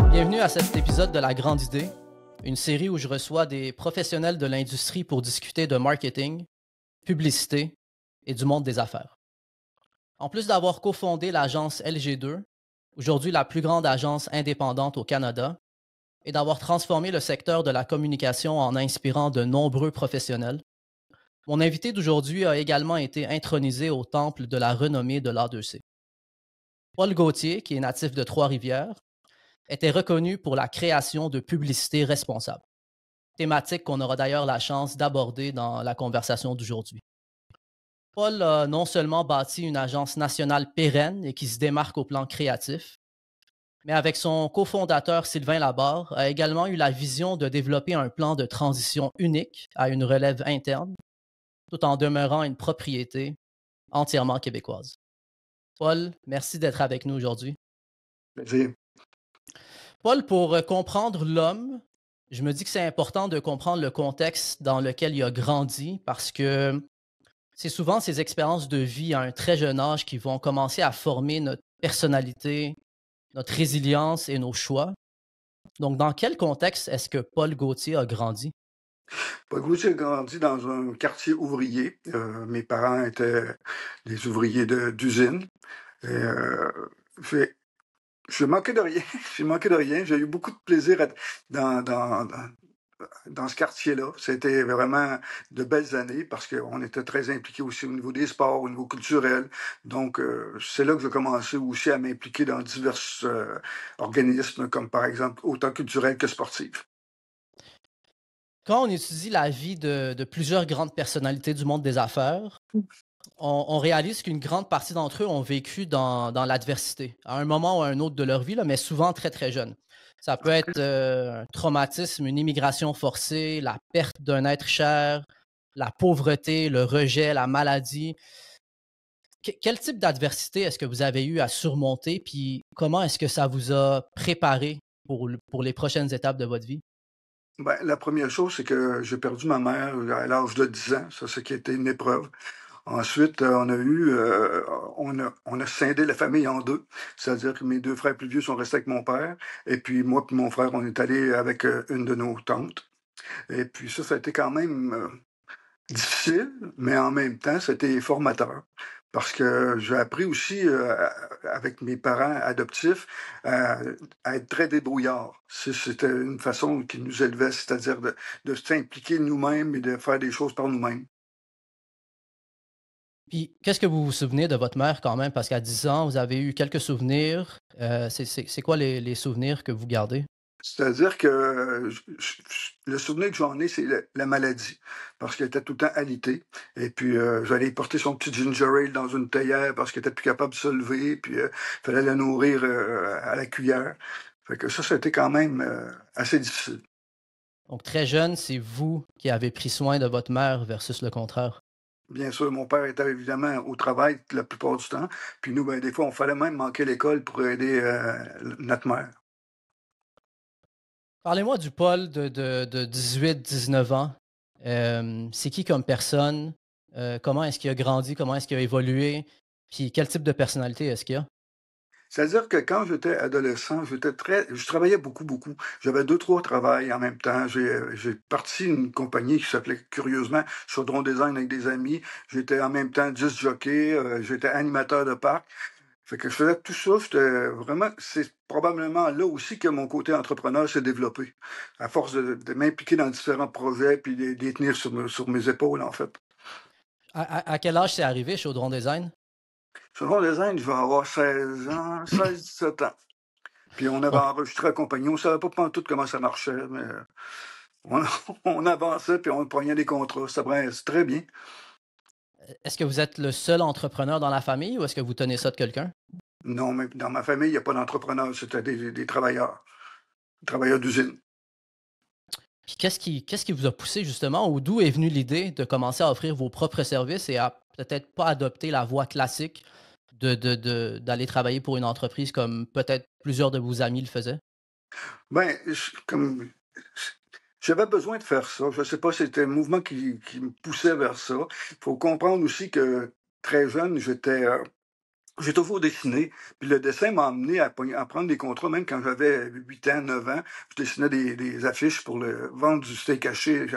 Bienvenue à cet épisode de La Grande Idée, une série où je reçois des professionnels de l'industrie pour discuter de marketing, publicité et du monde des affaires. En plus d'avoir cofondé l'agence LG2, aujourd'hui la plus grande agence indépendante au Canada, et d'avoir transformé le secteur de la communication en inspirant de nombreux professionnels, mon invité d'aujourd'hui a également été intronisé au temple de la renommée de l'A2C. Paul Gauthier, qui est natif de Trois-Rivières, était reconnu pour la création de publicités responsables, thématique qu'on aura d'ailleurs la chance d'aborder dans la conversation d'aujourd'hui. Paul a non seulement bâti une agence nationale pérenne et qui se démarque au plan créatif, mais avec son cofondateur Sylvain Labarre, a également eu la vision de développer un plan de transition unique à une relève interne, tout en demeurant une propriété entièrement québécoise. Paul, merci d'être avec nous aujourd'hui. Plaisir. Paul, pour comprendre l'homme, je me dis que c'est important de comprendre le contexte dans lequel il a grandi parce que c'est souvent ces expériences de vie à un très jeune âge qui vont commencer à former notre personnalité, notre résilience et nos choix. Donc, dans quel contexte est-ce que Paul Gauthier a grandi? Paul Gauthier a grandi dans un quartier ouvrier. Mes parents étaient des ouvriers d'usine. Et, j'ai j'ai manqué de rien. J'ai manqué de rien. J'ai eu beaucoup de plaisir dans, dans, dans, dans ce quartier-là. C'était vraiment de belles années parce qu'on était très impliqués aussi au niveau des sports, au niveau culturel. Donc, c'est là que j'ai commencé aussi à m'impliquer dans divers organismes, comme par exemple autant culturels que sportifs. Quand on étudie la vie de plusieurs grandes personnalités du monde des affaires, on réalise qu'une grande partie d'entre eux ont vécu dans l'adversité, à un moment ou à un autre de leur vie, là, mais souvent très, très jeunes. Ça peut être un traumatisme, une immigration forcée, la perte d'un être cher, la pauvreté, le rejet, la maladie. Quel type d'adversité est-ce que vous avez eu à surmonter, puis comment est-ce que ça vous a préparé pour les prochaines étapes de votre vie? Ben, la première chose, c'est que j'ai perdu ma mère à l'âge de 10 ans. Ça, c'est qui a été une épreuve. Ensuite, on a scindé la famille en deux. C'est-à-dire que mes deux frères plus vieux sont restés avec mon père. Et puis, moi et mon frère, on est allé avec une de nos tantes. Et puis, ça a été quand même difficile, mais en même temps, c'était formateur. Parce que j'ai appris aussi, avec mes parents adoptifs, à, à être très débrouillard. C'était une façon qui nous élevait, c'est-à-dire de s'impliquer nous-mêmes et de faire des choses par nous-mêmes. Puis, qu'est-ce que vous vous souvenez de votre mère quand même? Parce qu'à 10 ans, vous avez eu quelques souvenirs. C'est quoi les souvenirs que vous gardez? C'est-à-dire que le souvenir que j'en ai, c'est la maladie, parce qu'elle était tout le temps alitée. Et puis, j'allais porter son petit ginger ale dans une théière parce qu'elle était plus capable de se lever, puis il fallait la nourrir à la cuillère. Fait que ça a été quand même assez difficile. Donc, très jeune, c'est vous qui avez pris soin de votre mère versus le contraire. Bien sûr, mon père était évidemment au travail la plupart du temps, puis nous, ben, des fois, on fallait même manquer l'école pour aider notre mère. Parlez-moi du Paul de 18-19 ans. C'est qui comme personne? Comment est-ce qu'il a grandi? Comment est-ce qu'il a évolué? Puis, quel type de personnalité est-ce qu'il a? C'est-à-dire que quand j'étais adolescent, je travaillais beaucoup, beaucoup. J'avais deux, trois travails en même temps. J'ai parti une compagnie qui s'appelait curieusement Chaudron Design avec des amis. J'étais en même temps disc jockey, j'étais animateur de parc. Fait que je faisais tout ça. C'est probablement là aussi que mon côté entrepreneur s'est développé. À force de m'impliquer dans différents projets puis de les tenir sur mes épaules, en fait. À quel âge c'est arrivé, Chaudron Design? Chaudron Design, je vais avoir 16 ans, 17 ans. Puis on avait Donc, enregistré la compagnie. On savait pas tout comment ça marchait, mais on, on avançait puis on pognait des contrats. C'est très bien. est-ce que vous êtes le seul entrepreneur dans la famille ou est-ce que vous tenez ça de quelqu'un? Non, mais dans ma famille, il n'y a pas d'entrepreneurs, c'était des travailleurs, des travailleurs d'usine. Puis qu'est-ce qui vous a poussé justement ou d'où est venue l'idée de commencer à offrir vos propres services et à peut-être pas adopter la voie classique d'aller travailler pour une entreprise comme peut-être plusieurs de vos amis le faisaient? Ben, comme j'avais besoin de faire ça. Je ne sais pas, c'était un mouvement qui me poussait vers ça. Il faut comprendre aussi que très jeune, J'ai toujours dessiné, puis le dessin m'a amené à prendre des contrats, même quand j'avais 8 ans, 9 ans. Je dessinais des affiches pour le vendre du steak haché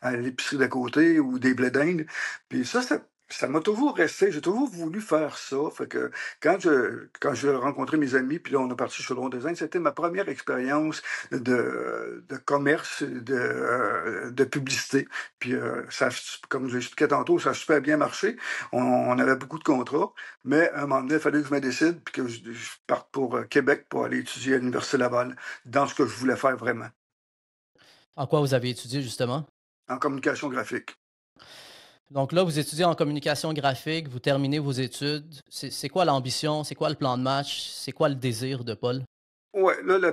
à l'épicerie d'à côté ou des blés d'Inde. Puis ça m'a toujours resté. J'ai toujours voulu faire ça. Fait que quand j'ai rencontré mes amis, puis là, on est parti chez le Design, c'était ma première expérience de commerce, de publicité. Puis comme je l'expliquais tantôt, ça a super bien marché. On avait beaucoup de contrats. Mais à un moment donné, il fallait que je me décide puis que je parte pour Québec pour aller étudier à l'Université Laval dans ce que je voulais faire vraiment, En quoi vous avez étudié justement? en communication graphique. Donc là, vous étudiez en communication graphique, vous terminez vos études. C'est quoi l'ambition? C'est quoi le plan de match? C'est quoi le désir de Paul? Ouais, là,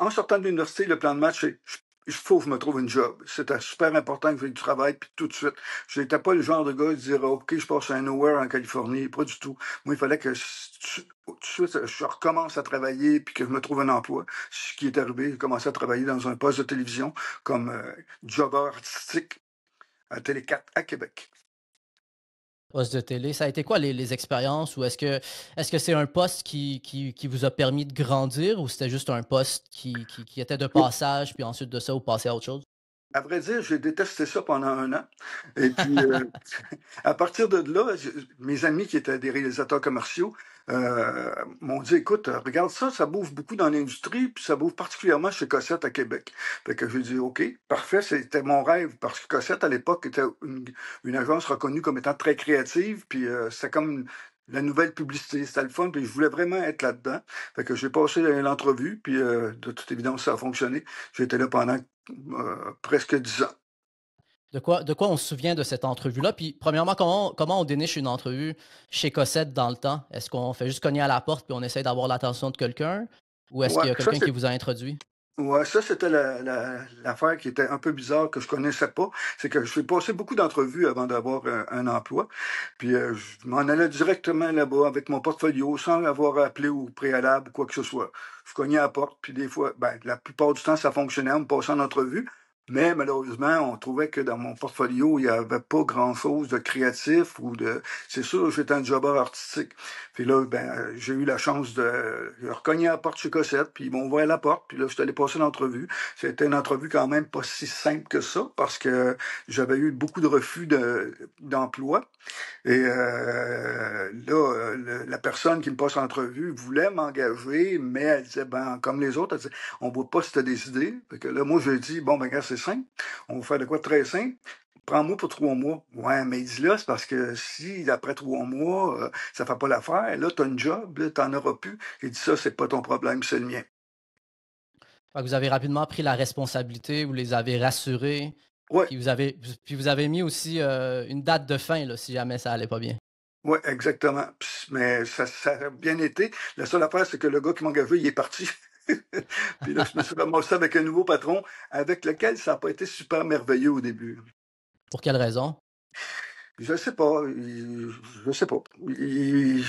en sortant de l'université, le plan de match, c'est il faut que je me trouve une job. C'était super important que j'ai du travail, puis tout de suite. Je n'étais pas le genre de gars qui dirait OK, je passe à un nowhere en Californie. Pas du tout. Moi, il fallait que tout de suite, je recommence à travailler, puis que je me trouve un emploi. Ce qui est arrivé, j'ai commencé à travailler dans un poste de télévision comme jobber artistique à Télé 4 à Québec. Poste de télé, ça a été quoi les expériences ou est-ce que c'est un poste qui vous a permis de grandir ou c'était juste un poste qui était de passage, puis ensuite de ça, vous passez à autre chose? À vrai dire, j'ai détesté ça pendant un an. Et puis, à partir de là, mes amis qui étaient des réalisateurs commerciaux m'ont dit, écoute, regarde ça, ça bouge beaucoup dans l'industrie, puis ça bouge particulièrement chez Cossette à Québec. Fait que j'ai dit, OK, parfait, c'était mon rêve, parce que Cossette, à l'époque, était une agence reconnue comme étant très créative, puis c'était comme la nouvelle publicité, c'était le fun, puis je voulais vraiment être là-dedans. Fait que j'ai passé l'entrevue, puis de toute évidence, ça a fonctionné. J'ai été là pendant presque 10 ans. De quoi on se souvient de cette entrevue-là? Puis premièrement, comment on déniche une entrevue chez Cossette dans le temps? Est-ce qu'on fait juste cogner à la porte puis on essaie d'avoir l'attention de quelqu'un? Ou est-ce Ouais, qu'il y a quelqu'un qui vous a introduit? ouais, ça, c'était l'affaire qui était un peu bizarre que je connaissais pas. C'est que j'ai passé beaucoup d'entrevues avant d'avoir un emploi. Puis je m'en allais directement là-bas avec mon portfolio sans avoir appelé au préalable ou quoi que ce soit. Je cognais à la porte, puis des fois, ben, la plupart du temps, ça fonctionnait, on me passait en entrevue. Mais malheureusement, on trouvait que dans mon portfolio, il n'y avait pas grand-chose de créatif ou de. C'est sûr, j'étais un jobber artistique. Puis là, ben, j'ai eu la chance de recogner à la porte chez Cossette, puis ils m'ont ouvert la porte, puis là, je suis allé passer l'entrevue. C'était une entrevue quand même pas si simple que ça, parce que j'avais eu beaucoup de refus d'emploi. Et là, la personne qui me passe l'entrevue voulait m'engager, mais elle disait, ben, comme les autres, elle disait, on ne voit pas si tu as des idées. Fait que là, moi, je dis, bon, ben, gars, c'est simple. On va faire de quoi de très simple. Prends-moi pour 3 mois. Ouais, mais il dit là, c'est parce que si après 3 mois, ça ne fait pas l'affaire, là, tu as une job, là, tu n'en auras plus. Il dit ça, c'est pas ton problème, c'est le mien. Fait que vous avez rapidement pris la responsabilité, vous les avez rassurés, Ouais, puis vous avez mis aussi, une date de fin là, si jamais ça allait pas bien. ouais, exactement. Mais ça a bien été. La seule affaire, c'est que le gars qui m'a engagé, il est parti. Puis là, je me suis ramassé avec un nouveau patron avec lequel ça n'a pas été super merveilleux au début. Pour quelle raison? Je sais pas. Je sais pas. Je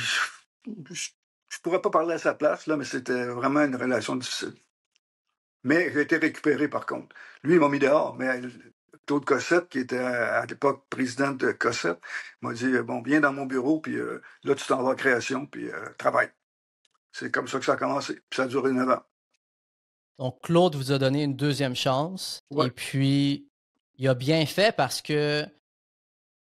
pourrais pas parler à sa place, là, mais c'était vraiment une relation difficile. Mais j'ai été récupéré, par contre. Lui, il m'a mis dehors, mais Claude Cossette, qui était à l'époque président de Cossette, m'a dit, bon, viens dans mon bureau, puis là, tu t'en vas en création, puis travaille. C'est comme ça que ça a commencé. Puis ça a duré 9 ans. Donc Claude vous a donné une deuxième chance et Ouais. puis il a bien fait parce que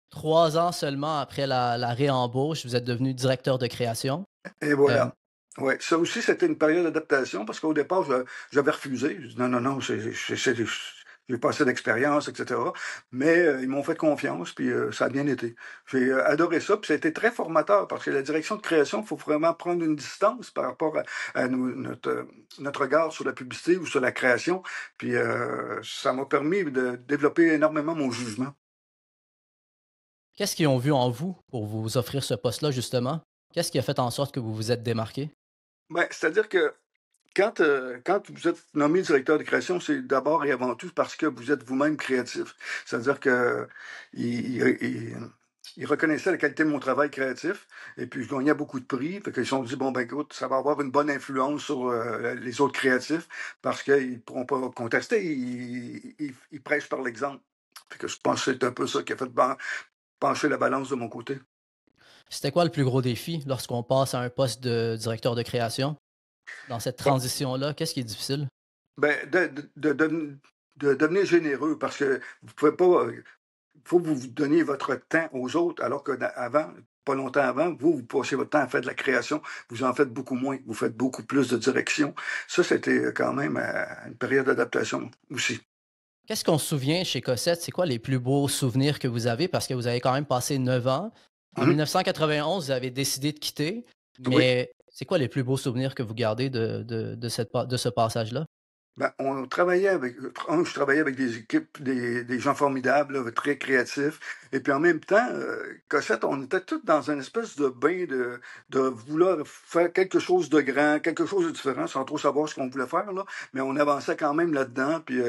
3 ans seulement après la réembauche, vous êtes devenu directeur de création. Et Hem, voilà. Ouais, ça aussi, c'était une période d'adaptation parce qu'au départ, j'avais refusé. Je dis non, non, non, j'ai pas assez d'expérience, etc. Mais ils m'ont fait confiance, puis ça a bien été. J'ai adoré ça, puis ça a été très formateur parce que la direction de création, il faut vraiment prendre une distance par rapport à notre regard sur la publicité ou sur la création. Puis ça m'a permis de développer énormément mon jugement. Qu'est-ce qu'ils ont vu en vous pour vous offrir ce poste-là justement? Qu'est-ce qui a fait en sorte que vous vous êtes démarqué? Ben, c'est-à-dire que quand vous êtes nommé directeur de création, c'est d'abord et avant tout parce que vous êtes vous-même créatif. C'est-à-dire que ils reconnaissaient la qualité de mon travail créatif et puis je gagnais beaucoup de prix. Fait qu'ils se sont dit, bon, ben écoute, ça va avoir une bonne influence sur les autres créatifs parce qu'ils ne pourront pas contester. Ils prêchent par l'exemple. Fait que je pense que c'est un peu ça qui a fait pencher la balance de mon côté. C'était quoi le plus gros défi lorsqu'on passe à un poste de directeur de création? Dans cette Bon, transition-là, qu'est-ce qui est difficile? ben, de devenir généreux parce que vous pouvez pas. Il faut que vous donniez votre temps aux autres, alors que avant, pas longtemps avant, vous passez votre temps à faire de la création, vous en faites beaucoup moins, vous faites beaucoup plus de direction. Ça, c'était quand même une période d'adaptation aussi. Qu'est-ce qu'on se souvient chez Cossette? C'est quoi les plus beaux souvenirs que vous avez? Parce que vous avez quand même passé 9 ans. En Mhm. 1991, vous avez décidé de quitter, Oui. mais c'est quoi les plus beaux souvenirs que vous gardez de ce passage-là? Ben, on travaillait avec, je travaillais avec des équipes, des gens formidables, là, très créatifs. Et puis en même temps, Cossette, on était tous dans une espèce de bain de vouloir faire quelque chose de grand, quelque chose de différent, sans trop savoir ce qu'on voulait faire, là. Mais on avançait quand même là-dedans. Puis,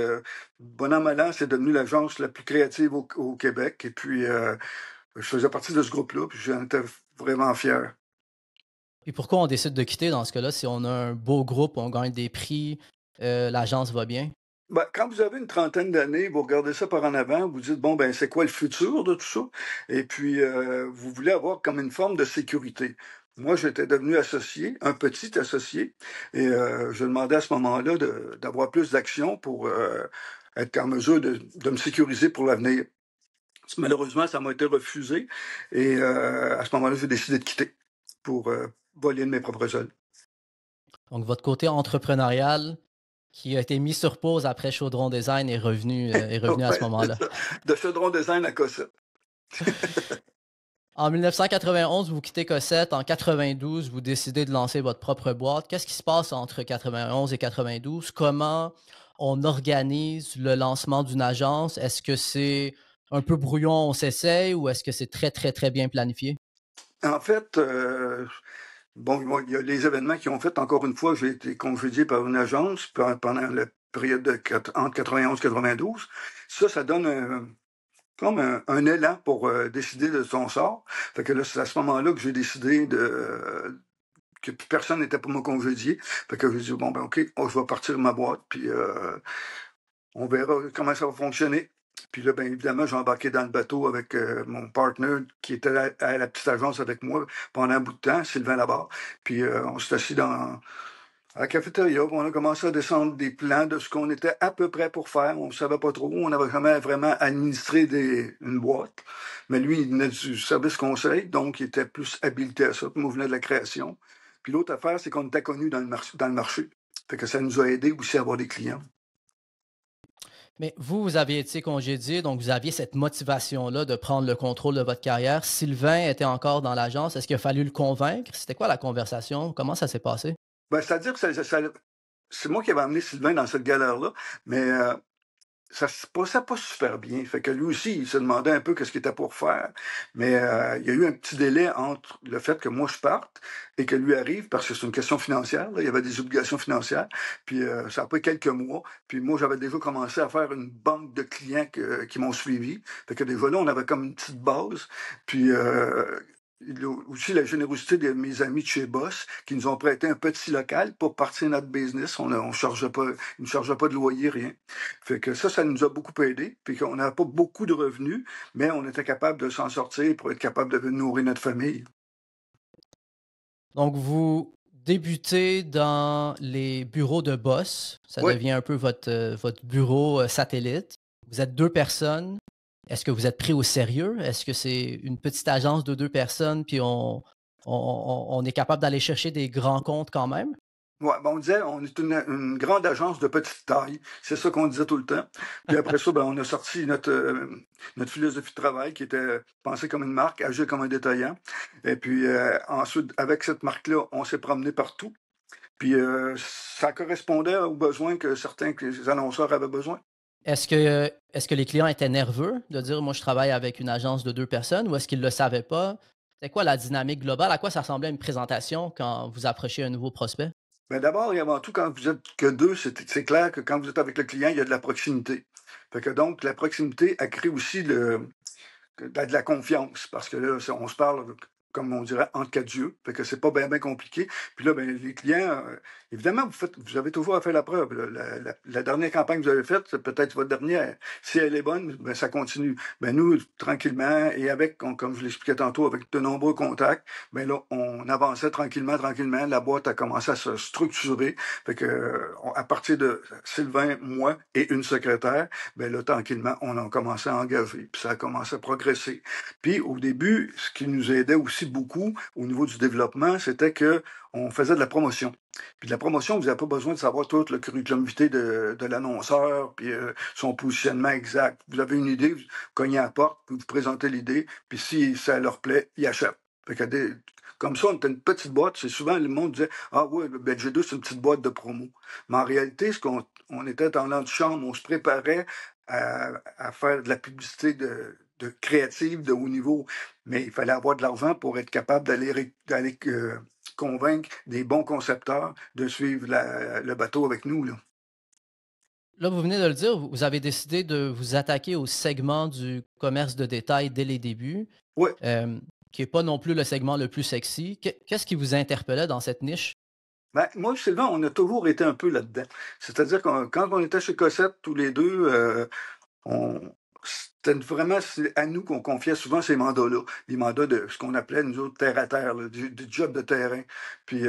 bon an, mal an, c'est devenu l'agence la plus créative au Québec. Et puis, je faisais partie de ce groupe-là, puis j'en étais vraiment fier. Et pourquoi on décide de quitter dans ce cas-là si on a un beau groupe, on gagne des prix, l'agence va bien? Ben, quand vous avez une trentaine d'années, vous regardez ça par en avant, vous dites, bon, ben, c'est quoi le futur de tout ça? Et puis, vous voulez avoir comme une forme de sécurité. Moi, j'étais devenu associé, un petit associé, et je demandais à ce moment-là d'avoir plus d'actions pour être en mesure de me sécuriser pour l'avenir. Malheureusement, ça m'a été refusé, et à ce moment-là, j'ai décidé de quitter pour voler de mes propres ailes. Donc votre côté entrepreneurial qui a été mis sur pause après Chaudron Design est revenu à ce Ouais, c'est moment-là. ça. De Chaudron Design à Cossette. En 1991, vous quittez Cossette. En 92, vous décidez de lancer votre propre boîte. Qu'est-ce qui se passe entre 91 et 92? Comment on organise le lancement d'une agence? Est-ce que c'est un peu brouillon, on s'essaye, ou est-ce que c'est très, très, très bien planifié? En fait, bon, il y a les événements qui ont fait, encore une fois, j'ai été congédié par une agence pendant la période entre 91 et 92. Ça donne comme un élan pour décider de son sort. Fait que là, c'est à ce moment-là que j'ai décidé que personne n'était pour me congédier. Fait que j'ai dit, bon, ben, OK, je vais partir de ma boîte, puis on verra comment ça va fonctionner. Puis là, bien évidemment, j'ai embarqué dans le bateau avec mon partner qui était à la petite agence avec moi pendant un bout de temps, Sylvain Labarre. Puis on s'est assis à la cafétéria, puis on a commencé à descendre des plans de ce qu'on était à peu près pour faire. On ne savait pas trop. On n'avait jamais vraiment administré une boîte. Mais lui, il venait du service conseil, donc il était plus habilité à ça. Puis moi, je venais de la création. Puis l'autre affaire, c'est qu'on était connus dans le marché. Fait que ça nous a aidé aussi à avoir des clients. Mais vous, vous aviez été congédié, donc vous aviez cette motivation-là de prendre le contrôle de votre carrière. Sylvain était encore dans l'agence. Est-ce qu'il a fallu le convaincre? C'était quoi la conversation? Comment ça s'est passé? Ben, c'est-à-dire que c'est moi qui avais amené Sylvain dans cette galère-là, mais ça se passait pas super bien. Fait que lui aussi, il se demandait un peu qu'est-ce qu'il était pour faire. Mais il y a eu un petit délai entre le fait que moi je parte et que lui arrive, parce que c'est une question financière. Là, il y avait des obligations financières. Puis ça a pris quelques mois. Puis moi, j'avais déjà commencé à faire une banque de clients qui m'ont suivi. Fait que déjà là, on avait comme une petite base. Puis aussi la générosité de mes amis de chez Boss qui nous ont prêté un petit local pour partir notre business. On chargeait pas, ils ne chargeaient pas de loyer, rien. Fait que ça nous a beaucoup aidé. Puis qu'on n'avait pas beaucoup de revenus, mais on était capable de s'en sortir pour être capable de nourrir notre famille. Donc, vous débutez dans les bureaux de boss. Ça Oui, devient un peu votre bureau satellite. Vous êtes deux personnes. Est-ce que vous êtes pris au sérieux? Est-ce que c'est une petite agence de deux personnes, puis on est capable d'aller chercher des grands comptes quand même? ouais, ben on disait on est une grande agence de petite taille. C'est ça qu'on disait tout le temps. Puis après ça, ben, on a sorti notre philosophie de travail qui était pensée comme une marque, agir comme un détaillant. Et puis ensuite, avec cette marque-là, on s'est promené partout. Puis ça correspondait aux besoins que certains que les annonceurs avaient besoin. Est-ce que les clients étaient nerveux de dire: «Moi, je travaille avec une agence de 2 personnes», ou est-ce qu'ils ne le savaient pas? C'est quoi la dynamique globale? À quoi ça ressemblait une présentation quand vous approchiez un nouveau prospect? Mais d'abord et avant tout, quand vous êtes que deux, c'est clair que quand vous êtes avec le client, il y a de la proximité. Fait que donc, la proximité a créé aussi de la confiance. Parce que là, on se parle comme on dirait, entre quatre yeux. Fait que c'est pas bien compliqué. Puis là, ben, les clients, évidemment, vous avez toujours à faire la preuve. Là. La dernière campagne que vous avez faite, c'est peut-être votre dernière. Si elle est bonne, ben, ça continue. Ben, nous, tranquillement, et avec, comme je l'expliquais tantôt, avec de nombreux contacts, ben là, on avançait tranquillement, tranquillement. La boîte a commencé à se structurer. Fait que, à partir de Sylvain, moi et une secrétaire, ben là, tranquillement, on a commencé à engager. Puis ça a commencé à progresser. Puis au début, ce qui nous aidait aussi beaucoup au niveau du développement, c'était que on faisait de la promotion. Puis de la promotion, vous n'avez pas besoin de savoir tout le curriculum vitae de l'annonceur, puis son positionnement exact. Vous avez une idée, vous cognez à la porte, vous présentez l'idée, puis si ça leur plaît, ils achètent. Fait que comme ça, on était une petite boîte. C'est souvent le monde disait ah oui, le G2, c'est une petite boîte de promo. Mais en réalité, on était dans l'antichambre, on se préparait à faire de la publicité de créative de haut niveau, mais il fallait avoir de l'argent pour être capable d'aller convaincre des bons concepteurs de suivre le bateau avec nous. Là. Là, vous venez de le dire, vous avez décidé de vous attaquer au segment du commerce de détail dès les débuts, Ouais. qui n'est pas non plus le segment le plus sexy. Qu'est-ce qui vous interpellait dans cette niche? Ben, moi, Sylvain, on a toujours été un peu là-dedans. C'est-à-dire que quand on était chez Cossette, tous les deux, c'était vraiment à nous qu'on confiait souvent ces mandats-là, les mandats de ce qu'on appelait, nous autres, terre à terre, là, du job de terrain. Puis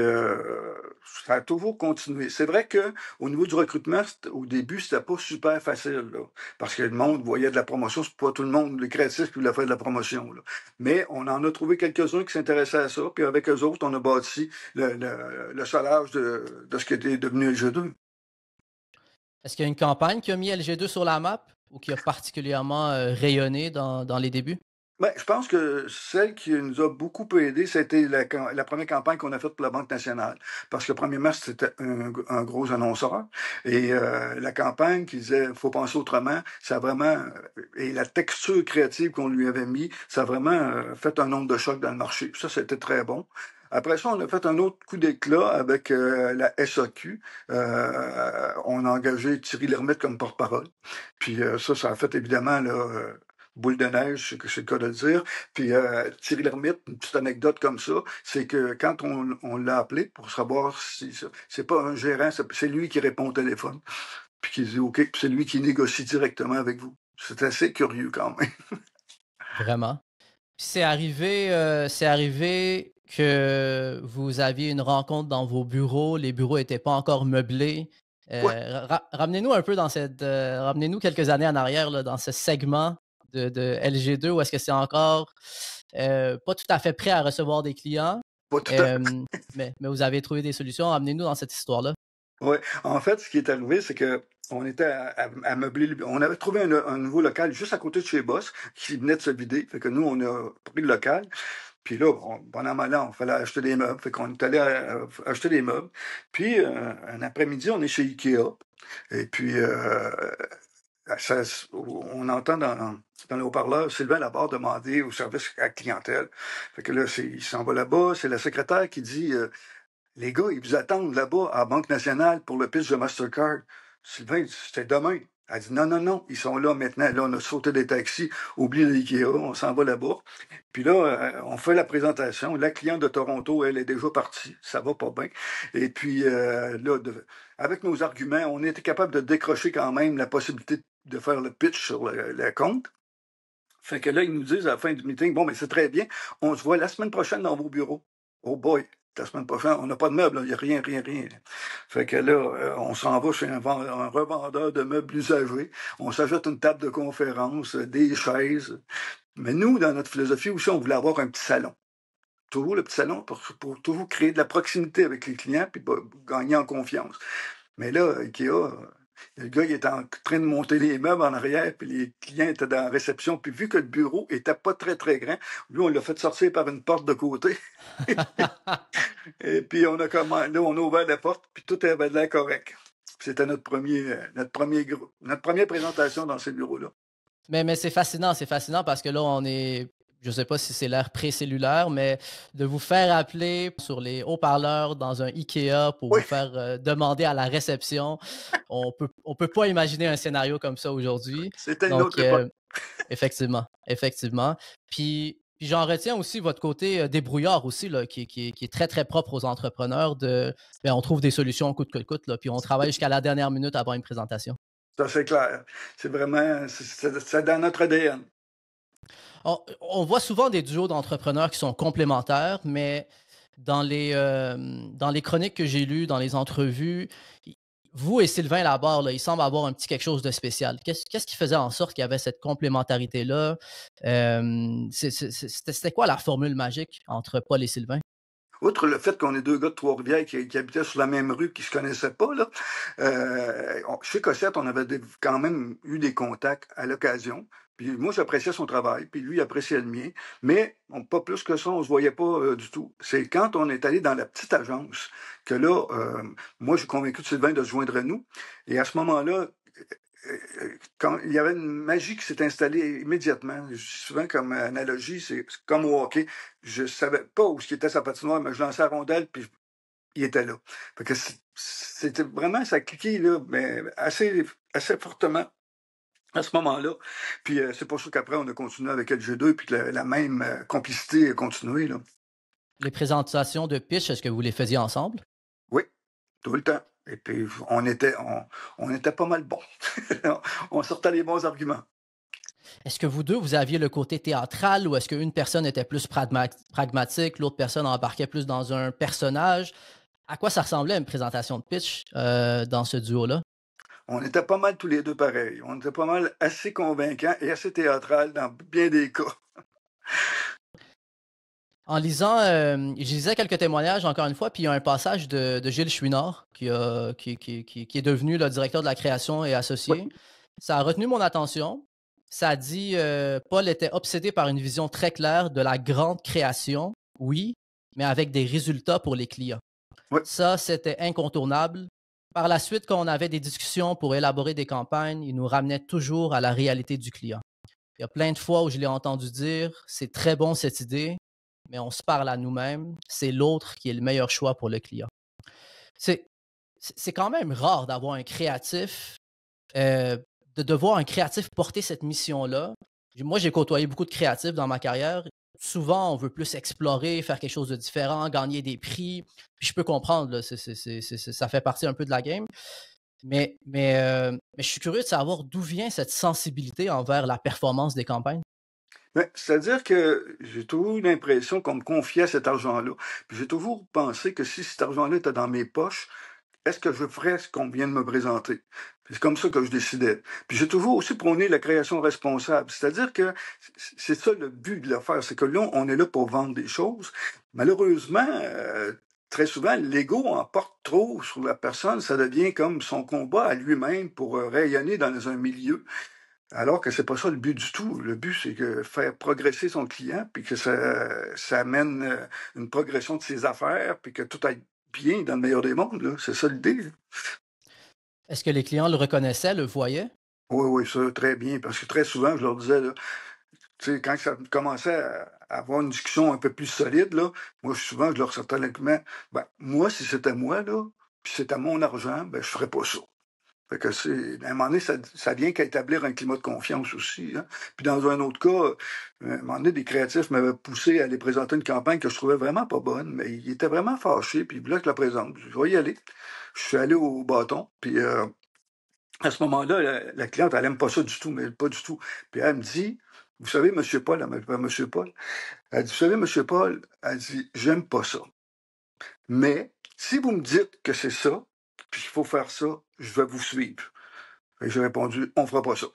ça a toujours continué. C'est vrai que au niveau du recrutement, au début, c'était pas super facile, là, parce que le monde voyait de la promotion, c'est pas tout le monde, les créatifs, qui voulaient faire de la promotion. Là. Mais on en a trouvé quelques-uns qui s'intéressaient à ça, puis avec eux autres, on a bâti le solage de ce qui était devenu le G2. Est-ce qu'il y a une campagne qui a mis LG2 sur la map ou qui a particulièrement rayonné dans les débuts? Ben, je pense que celle qui nous a beaucoup aidé, c'était la première campagne qu'on a faite pour la Banque nationale. Parce que, premièrement, c'était un gros annonceur. Et la campagne qui disait « faut penser autrement », ça a vraiment... Et la texture créative qu'on lui avait mis, ça a vraiment fait un nombre de chocs dans le marché. Ça, c'était très bon. Après ça, on a fait un autre coup d'éclat avec la SAQ. On a engagé Thierry Lhermitte comme porte-parole. Puis ça a fait évidemment... là, boule de neige, c'est le cas de le dire. Puis Thierry Lhermitte, une petite anecdote comme ça, c'est que quand on l'a appelé pour savoir si c'est pas un gérant, c'est lui qui répond au téléphone, puis qui dit OK, puis c'est lui qui négocie directement avec vous. C'est assez curieux quand même. Vraiment. Puis c'est arrivé que vous aviez une rencontre dans vos bureaux, les bureaux n'étaient pas encore meublés. Ouais, Ramenez-nous un peu ramenez-nous quelques années en arrière là, dans ce segment de LG2 où est-ce que c'est encore pas tout à fait prêt à recevoir des clients, pas tout à euh, mais vous avez trouvé des solutions. Ramenez-nous dans cette histoire-là. Ouais. En fait, ce qui est arrivé, c'est que on était à meubler. On avait trouvé un nouveau local juste à côté de chez Boss qui venait de se vider. Fait que nous, on a pris le local. Puis là, bon an, mal an, il fallait acheter des meubles. Fait qu'on est allé acheter des meubles. Puis, un après-midi, on est chez Ikea. Et puis, on entend dans le haut-parleur Sylvain Labarre demander au service à la clientèle. Fait que là, il s'en va là-bas. C'est la secrétaire qui dit les gars, ils vous attendent là-bas à la Banque nationale pour le pitch de Mastercard. Sylvain, c'était demain. Elle dit non, non, non, ils sont là maintenant. Là, on a sauté des taxis, oublié l'IKEA, on s'en va là-bas. Puis là, on fait la présentation. La cliente de Toronto, elle est déjà partie. Ça va pas bien. Et puis là, avec nos arguments, on était capable de décrocher quand même la possibilité de faire le pitch sur le compte. Fait que là, ils nous disent à la fin du meeting, bon, mais c'est très bien, on se voit la semaine prochaine dans vos bureaux. Oh boy, la semaine prochaine, on n'a pas de meubles, il n'y a rien, rien, rien. Fait que là, on s'en va chez un revendeur de meubles usagés, on s'ajoute une table de conférence, des chaises. Mais nous, dans notre philosophie aussi, on voulait avoir un petit salon. Toujours le petit salon pour toujours créer de la proximité avec les clients puis gagner en confiance. Mais là, Ikea, le gars, il était en train de monter les meubles en arrière, puis les clients étaient dans la réception. Puis vu que le bureau était pas très, très grand, lui, on l'a fait sortir par une porte de côté. Et puis, là, on a ouvert la porte, puis tout avait l'air correct. C'était notre première présentation dans ces bureaux-là. Mais c'est fascinant parce que là, je ne sais pas si c'est l'ère pré-cellulaire, mais de vous faire appeler sur les haut-parleurs dans un IKEA pour Oui, vous faire demander à la réception, on peut pas imaginer un scénario comme ça aujourd'hui. c'était une Donc, autre époque. effectivement, effectivement. Puis Puis j'en retiens aussi votre côté débrouillard aussi, là, qui est très, très propre aux entrepreneurs. On trouve des solutions coûte que coûte, là, puis on travaille jusqu'à la dernière minute avant une présentation. Ça, c'est clair. C'est vraiment, c'est dans notre ADN. On voit souvent des duos d'entrepreneurs qui sont complémentaires, mais dans les chroniques que j'ai lues, dans les entrevues, vous et Sylvain Labarre, là, il semble avoir un petit quelque chose de spécial. Qu'est-ce qui faisait en sorte qu'il y avait cette complémentarité-là? C'était quoi la formule magique entre Paul et Sylvain? Outre le fait qu'on est deux gars de Trois-Rivières qui habitaient sur la même rue, qui se connaissaient pas, là, chez Cossette, on avait quand même eu des contacts à l'occasion. Puis moi, j'appréciais son travail, puis lui, il appréciait le mien. Mais pas plus que ça, on se voyait pas du tout. C'est quand on est allé dans la petite agence que là, moi, j'ai convaincu Sylvain de se joindre à nous. Et à ce moment-là, quand il y avait une magie qui s'est installée immédiatement. Souvent, comme analogie, c'est comme au hockey. Je savais pas où était sa patinoire, mais je lançais la rondelle, puis il était là. Fait que c'était vraiment, ça cliquait, là, mais assez fortement à ce moment-là. Puis c'est pour ça qu'après, on a continué avec LG2, puis que la même complicité a continué, là. Les présentations de pitch, est-ce que vous les faisiez ensemble? Oui, tout le temps. Et puis, on était pas mal bons. On sortait les bons arguments. Est-ce que vous deux, vous aviez le côté théâtral ou est-ce qu'une personne était plus pragmatique, l'autre personne embarquait plus dans un personnage? À quoi ça ressemblait une présentation de pitch dans ce duo-là? On était pas mal tous les deux pareils. On était pas mal assez convaincants et assez théâtral dans bien des cas. En lisant, je lisais quelques témoignages encore une fois, puis il y a un passage de Gilles Chouinard qui est devenu le directeur de la création et Oui, associé. Ça a retenu mon attention. Ça dit Paul était obsédé par une vision très claire de la grande création, oui, mais avec des résultats pour les clients. oui. Ça, c'était incontournable. Par la suite, quand on avait des discussions pour élaborer des campagnes, il nous ramenait toujours à la réalité du client. Il y a plein de fois où je l'ai entendu dire, c'est très bon cette idée, mais on se parle à nous-mêmes, c'est l'autre qui est le meilleur choix pour le client. C'est, c'est quand même rare d'avoir un créatif, euh, de voir un créatif porter cette mission-là. Moi, j'ai côtoyé beaucoup de créatifs dans ma carrière. Souvent, on veut plus explorer, faire quelque chose de différent, gagner des prix. Puis je peux comprendre, là, ça fait partie un peu de la game. Mais je suis curieux de savoir d'où vient cette sensibilité envers la performance des campagnes. Ben, c'est-à-dire que j'ai toujours eu l'impression qu'on me confiait cet argent-là. Puis j'ai toujours pensé que si cet argent-là était dans mes poches, est-ce que je ferais ce qu'on vient de me présenter? Puis c'est comme ça que je décidais. Puis j'ai toujours aussi prôné la création responsable. C'est-à-dire que c'est ça le but de l'affaire, c'est que là, on est là pour vendre des choses. Malheureusement, très souvent, l'ego emporte trop sur la personne. Ça devient comme son combat à lui-même pour rayonner dans un milieu. Alors que c'est pas ça le but du tout. Le but, c'est que faire progresser son client, puis que ça amène une progression de ses affaires, puis que tout aille bien dans le meilleur des mondes, là. C'est ça l'idée, là. Est-ce que les clients le reconnaissaient, le voyaient? Oui, oui, ça, très bien. Parce que très souvent, je leur disais, là, tu sais, quand ça commençait à avoir une discussion un peu plus solide, là, moi, souvent, je leur sortais l'argument, ben, moi, si c'était moi, là, puis c'était mon argent, ben, je ferais pas ça. Fait que à un moment donné, ça vient qu'à établir un climat de confiance aussi, hein. Puis dans un autre cas, à un moment donné, des créatifs m'avaient poussé à aller présenter une campagne que je trouvais vraiment pas bonne, mais ils étaient vraiment fâchés, puis ils voulaient que je la présente. Je vais y aller. Je suis allé au bâton, puis à ce moment-là, la cliente, elle aime pas ça du tout, mais pas du tout. Puis elle me dit, vous savez, Monsieur Paul, elle m'appelle Monsieur Paul, elle dit, vous savez, Monsieur Paul, elle dit, j'aime pas ça. Mais si vous me dites que c'est ça, puis qu'il faut faire ça, je vais vous suivre. Et j'ai répondu, on fera pas ça.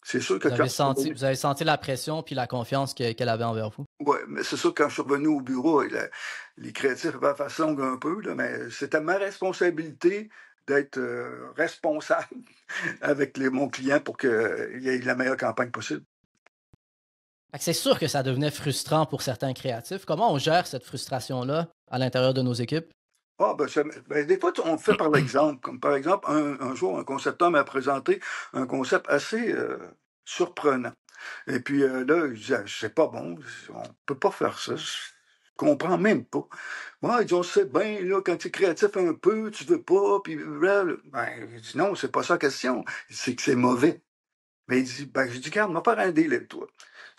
C'est sûr que Vous quand avez je suis senti, revenu, vous avez senti la pression puis la confiance qu'elle avait envers vous. ouais, mais c'est sûr que quand je suis revenu au bureau, les créatifs avaient la face longue un peu, là, mais c'était ma responsabilité d'être responsable avec mon client pour qu'il y ait la meilleure campagne possible. Fait que c'est sûr que ça devenait frustrant pour certains créatifs. Comment on gère cette frustration-là à l'intérieur de nos équipes? Ah, ben, des fois, on le fait par l'exemple. Comme par exemple, un jour, un concepteur m'a présenté un concept assez surprenant. Et puis là, je disais, c'est pas bon, on peut pas faire ça. Je comprends même pas. Moi, il dit, on sait bien, là, quand tu es créatif un peu, tu veux pas, puis blablabla. Ben, il dit, non, c'est pas ça la question. C'est que c'est mauvais. Mais il dit, ben, je dis, regarde, on va faire un délai, toi.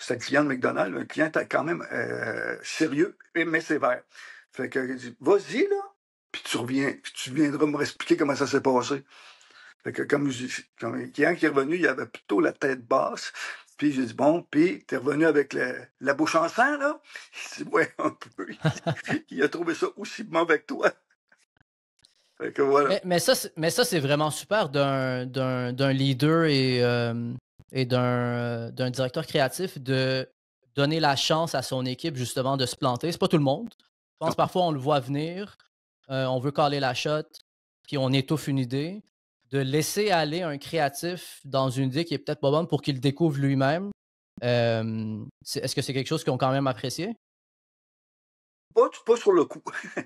c'était un client de McDonald's, un client quand même sérieux, mais sévère. Fait que il dit, vas-y, là, puis tu viendras me expliquer comment ça s'est passé. Fait que comme le client qui est revenu, il avait plutôt la tête basse. Puis j'ai dit, bon, puis t'es revenu avec la bouche en sang, là? Il dit, ouais, un peu. Il a trouvé ça aussi mauvais que toi. Fait que voilà. Mais ça, c'est vraiment super d'un leader et d'un directeur créatif de donner la chance à son équipe justement de se planter. C'est pas tout le monde. Je pense Non. parfois on le voit venir, on veut caler la shot, puis on étouffe une idée. De laisser aller un créatif dans une idée qui est peut-être pas bonne pour qu'il le découvre lui-même. Est-ce que c'est quelque chose qu'ils ont quand même apprécié? Pas sur le coup,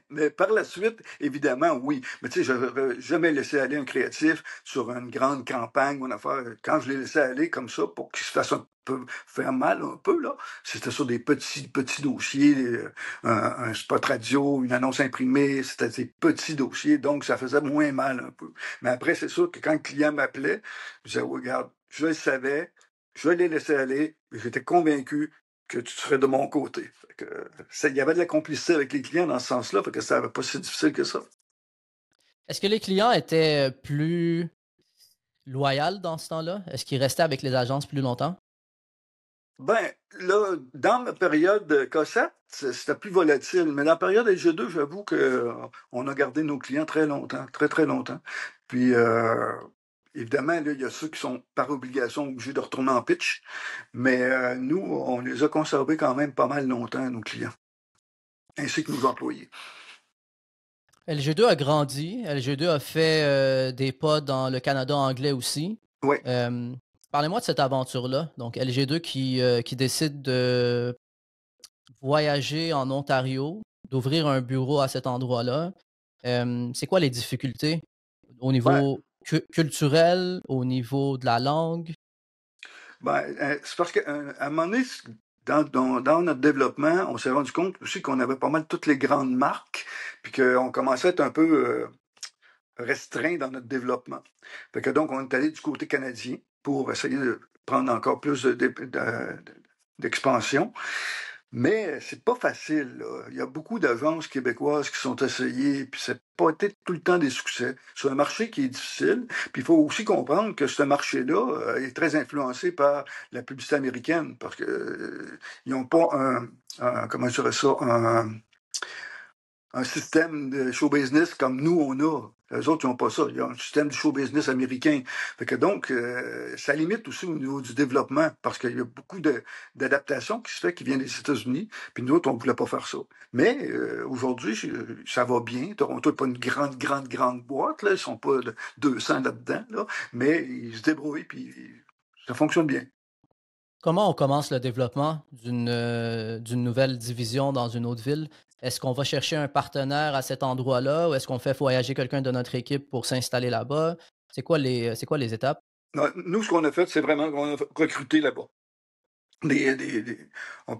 mais par la suite, évidemment, oui. Mais tu sais, je n'aurais jamais laissé aller un créatif sur une grande campagne ou une affaire. Quand je l'ai laissé aller comme ça pour qu'il se fasse un peu faire mal un peu, là, c'était sur des petits dossiers, un spot radio, une annonce imprimée, c'était des petits dossiers, donc ça faisait moins mal un peu. Mais après, c'est sûr que quand le client m'appelait, je disais, oh, regarde, je le savais, je l'ai laissé aller, j'étais convaincu que tu serais de mon côté. Fait que, il y avait de la complicité avec les clients dans ce sens-là, fait que ça n'avait pas si difficile que ça. Est-ce que les clients étaient plus loyaux dans ce temps-là? Est-ce qu'ils restaient avec les agences plus longtemps? Ben, là, dans ma période de Cossette, c'était plus volatile. Mais dans la période LG2, j'avoue qu'on a gardé nos clients très longtemps, très, très longtemps. Puis, évidemment, là, il y a ceux qui sont par obligation obligés de retourner en pitch. Mais nous, on les a conservés quand même pas mal longtemps, nos clients, ainsi que nos employés. LG2 a grandi. LG2 a fait des pas dans le Canada anglais aussi. Oui. Parlez-moi de cette aventure-là. Donc, LG2 qui décide de voyager en Ontario, d'ouvrir un bureau à cet endroit-là. C'est quoi les difficultés au Ben, niveau culturel, au niveau de la langue? Ben, c'est parce qu'à un moment donné, dans notre développement, on s'est rendu compte aussi qu'on avait pas mal toutes les grandes marques, puis qu'on commençait à être un peu restreint dans notre développement. Fait que donc, on est allé du côté canadien pour essayer de prendre encore plus d'expansion. Mais c'est pas facile, là. Il y a beaucoup d'agences québécoises qui sont essayées, puis c'est pas été tout le temps des succès. C'est un marché qui est difficile, puis il faut aussi comprendre que ce marché-là est très influencé par la publicité américaine, parce que ils n'ont pas comment je dirais ça, un système de show business comme nous, on a. Les autres, ils n'ont pas ça. Ils ont un système de show business américain. Fait que donc, ça limite aussi au niveau du développement parce qu'il y a beaucoup d'adaptations qui se fait qui viennent des États-Unis. Puis nous autres, on ne voulait pas faire ça. Mais aujourd'hui, ça va bien. Toronto n'est pas une grande boîte. Là. Ils ne sont pas 200 là-dedans. Là. Mais ils se débrouillent puis ça fonctionne bien. Comment on commence le développement d'une nouvelle division dans une autre ville? Est-ce qu'on va chercher un partenaire à cet endroit-là ou est-ce qu'on fait voyager quelqu'un de notre équipe pour s'installer là-bas? C'est quoi les étapes? Non, nous, ce qu'on a fait, c'est vraiment qu'on a recruté là-bas.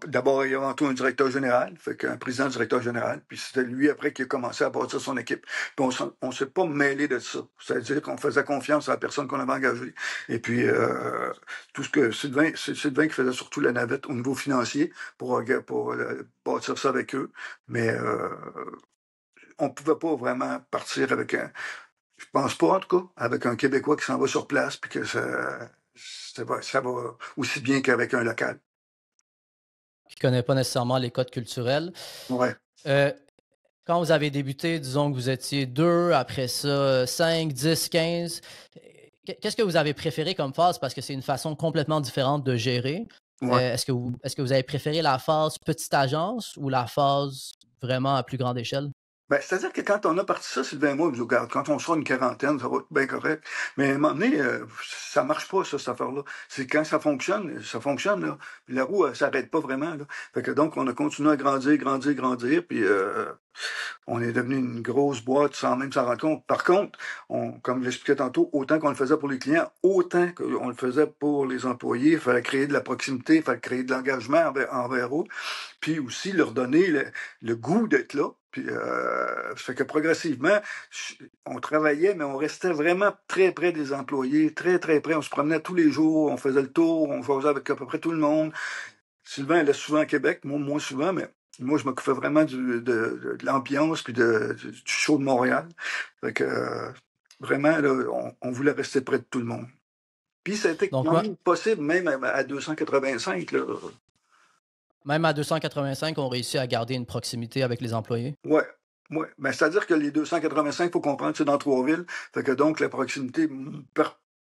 D'abord, il y a avant tout un directeur général, fait qu'un président directeur général, puis c'était lui après qui a commencé à bâtir son équipe. Puis on s'est pas mêlé de ça. C'est-à-dire qu'on faisait confiance à la personne qu'on avait engagée. Et puis tout ce que c'est Sylvain qui faisait surtout la navette au niveau financier pour bâtir ça avec eux. Mais on pouvait pas vraiment partir avec je pense pas en tout cas, avec un Québécois qui s'en va sur place puis que ça va aussi bien qu'avec un local. Qui ne connaît pas nécessairement les codes culturels. Ouais. Euh, Quand vous avez débuté, disons que vous étiez 2, après ça 5, 10, 15, qu'est-ce que vous avez préféré comme phase? Parce que c'est une façon complètement différente de gérer. Ouais. Est-ce que vous avez préféré la phase petite agence ou la phase vraiment à plus grande échelle? Ben, c'est-à-dire que quand on a parti ça, Sylvain et moi, je regarde, quand on sera une quarantaine, ça va être bien correct. Mais à un moment donné, ça marche pas, ça, cette affaire-là. C'est quand ça fonctionne, là. Puis la roue, elle s'arrête pas vraiment, là. Fait que donc, on a continué à grandir, puis on est devenu une grosse boîte sans même s'en rendre compte. Par contre, comme je l'expliquais tantôt, autant qu'on le faisait pour les clients, autant qu'on le faisait pour les employés, il fallait créer de la proximité, il fallait créer de l'engagement envers eux, puis aussi leur donner le goût d'être là. Puis, ça fait que progressivement, on travaillait, mais on restait vraiment très près des employés, très, très près. On se promenait tous les jours, on faisait le tour, on faisait avec à peu près tout le monde. Sylvain allait souvent à Québec, moi moins souvent, mais moi, je m'occupais vraiment de l'ambiance puis du show de Montréal. Fait que, vraiment, là, on voulait rester près de tout le monde. Puis ça a été Donc, quand même possible, même à 285, là. même à 285, on réussit à garder une proximité avec les employés. Ouais, ouais. Ben, c'est-à-dire que les 285, il faut comprendre, c'est dans trois villes. Fait que donc, la proximité,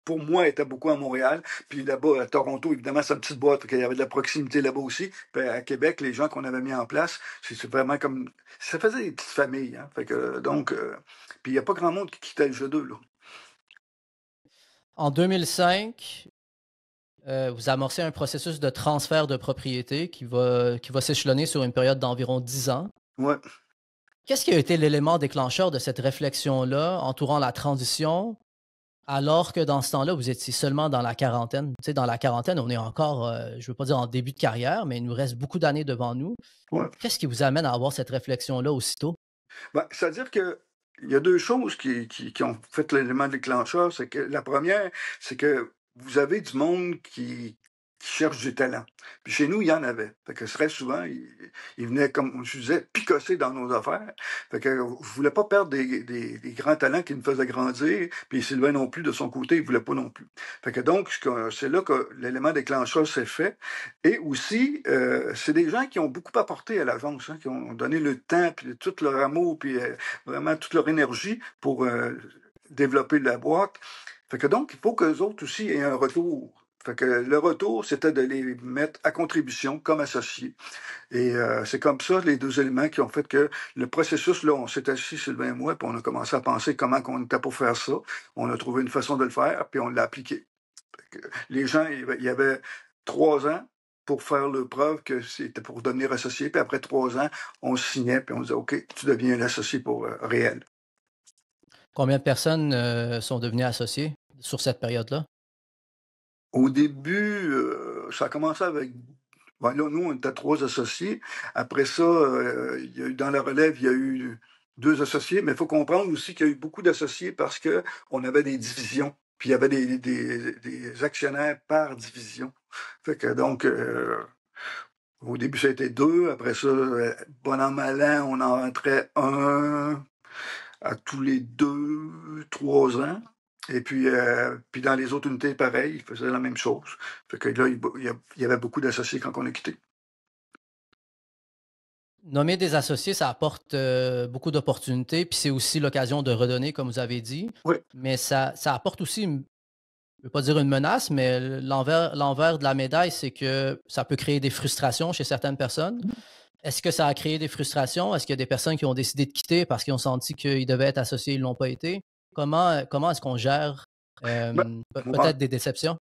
pour moi, était beaucoup à Montréal. Puis là-bas, à Toronto, évidemment, c'est une petite boîte. Fait qu'il y avait de la proximité là-bas aussi. Puis à Québec, les gens qu'on avait mis en place, c'est vraiment comme... Ça faisait des petites familles, hein. Fait que donc... puis il n'y a pas grand monde qui quittait le jeu d'eux, là. En 2005, vous amorcez un processus de transfert de propriété qui va s'échelonner sur une période d'environ 10 ans. Ouais. Qu'est-ce qui a été l'élément déclencheur de cette réflexion-là entourant la transition, alors que dans ce temps-là, vous étiez seulement dans la quarantaine? Tu sais, dans la quarantaine, on est encore, je ne veux pas dire en début de carrière, mais il nous reste beaucoup d'années devant nous. Ouais. Qu'est-ce qui vous amène à avoir cette réflexion-là aussitôt? Ben, c'est-à-dire que il y a deux choses qui ont fait l'élément déclencheur. C'est que la première, c'est que vous avez du monde qui cherche du talent. Puis chez nous, il y en avait. Fait que très souvent, ils venaient, comme je disais, picosser dans nos affaires. Fait que je voulais pas perdre des grands talents qui nous faisaient grandir. Puis Sylvain non plus, de son côté, il voulait pas non plus. Fait que donc, c'est là que l'élément déclencheur s'est fait. Et aussi, c'est des gens qui ont beaucoup apporté à l'agence, hein, qui ont donné le temps, puis tout leur amour, puis vraiment toute leur énergie pour développer la boîte. Fait que donc, il faut qu'eux autres aussi aient un retour. Fait que le retour, c'était de les mettre à contribution comme associés. Et c'est comme ça, les deux éléments qui ont fait que le processus, là, on s'est assis, Sylvain et moi, puis on a commencé à penser comment on était pour faire ça. On a trouvé une façon de le faire, puis on l'a appliqué. Les gens, il y avait 3 ans pour faire le preuve que c'était pour devenir associé, puis après 3 ans, on signait, puis on disait, OK, tu deviens l'associé pour réel. Combien de personnes sont devenues associées sur cette période-là? Au début, ça a commencé avec... Ben là, nous, on était 3 associés. Après ça, il y a eu, dans la relève, il y a eu 2 associés, mais il faut comprendre aussi qu'il y a eu beaucoup d'associés parce que on avait des divisions, puis il y avait des actionnaires par division. Fait que donc, au début, ça a été 2. Après ça, bon an, mal an, on en rentrait un à tous les 2, 3 ans. Et puis dans les autres unités, pareil, ils faisaient la même chose. Fait que là, il y avait beaucoup d'associés quand on a quitté. Nommer des associés, ça apporte beaucoup d'opportunités, puis c'est aussi l'occasion de redonner, comme vous avez dit. Oui. Mais ça apporte aussi, je ne veux pas dire une menace, mais l'envers de la médaille, c'est que ça peut créer des frustrations chez certaines personnes. Est-ce que ça a créé des frustrations? Est-ce qu'il y a des personnes qui ont décidé de quitter parce qu'ils ont senti qu'ils devaient être associés, ils ne l'ont pas été? Comment est-ce qu'on gère Ben, moi, peut-être des déceptions?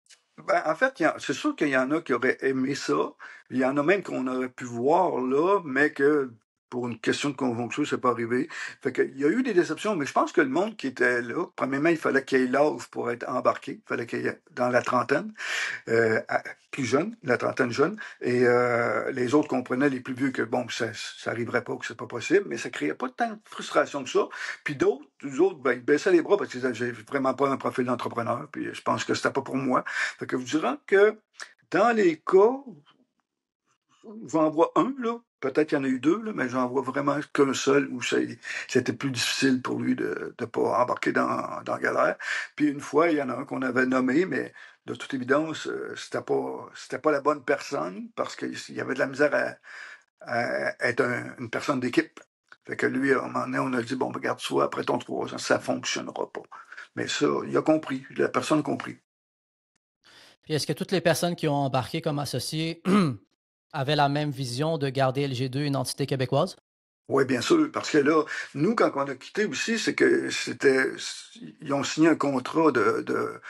ben, en fait, c'est sûr qu'il y en a qui auraient aimé ça. Il y en a même qu'on aurait pu voir là, mais que pour une question de conjonction, c'est pas arrivé. Fait que, il y a eu des déceptions, mais je pense que le monde qui était là, premièrement, il fallait qu'il y ait l'âge pour être embarqué. Il fallait qu'il y ait dans la trentaine. Plus jeunes, la trentaine jeune, et les autres comprenaient, les plus vieux, que bon, ça arriverait pas, que c'est pas possible, mais ça créait pas tant de frustration que ça. Puis d'autres, ben, ils baissaient les bras parce qu'ils disaient, j'ai vraiment pas un profil d'entrepreneur, puis je pense que c'était pas pour moi. Fait que je dirais que dans les cas, j'en vois un, là. Peut-être qu'il y en a eu 2, là, mais j'en vois vraiment qu'un seul où c'était plus difficile pour lui de ne pas embarquer dans la galère. Puis une fois, il y en a un qu'on avait nommé, mais de toute évidence, c'était pas la bonne personne parce qu'il y avait de la misère à être une personne d'équipe. Fait que lui, à un moment donné, on a dit, bon, regarde, soit après ton 3 ans, ça fonctionnera pas. Mais ça, il a compris, la personne a compris. Puis est-ce que toutes les personnes qui ont embarqué comme associés avaient la même vision de garder LG2 une entité québécoise? Oui, bien sûr, parce que là, nous, quand on a quitté aussi, c'est que ils ont signé un contrat de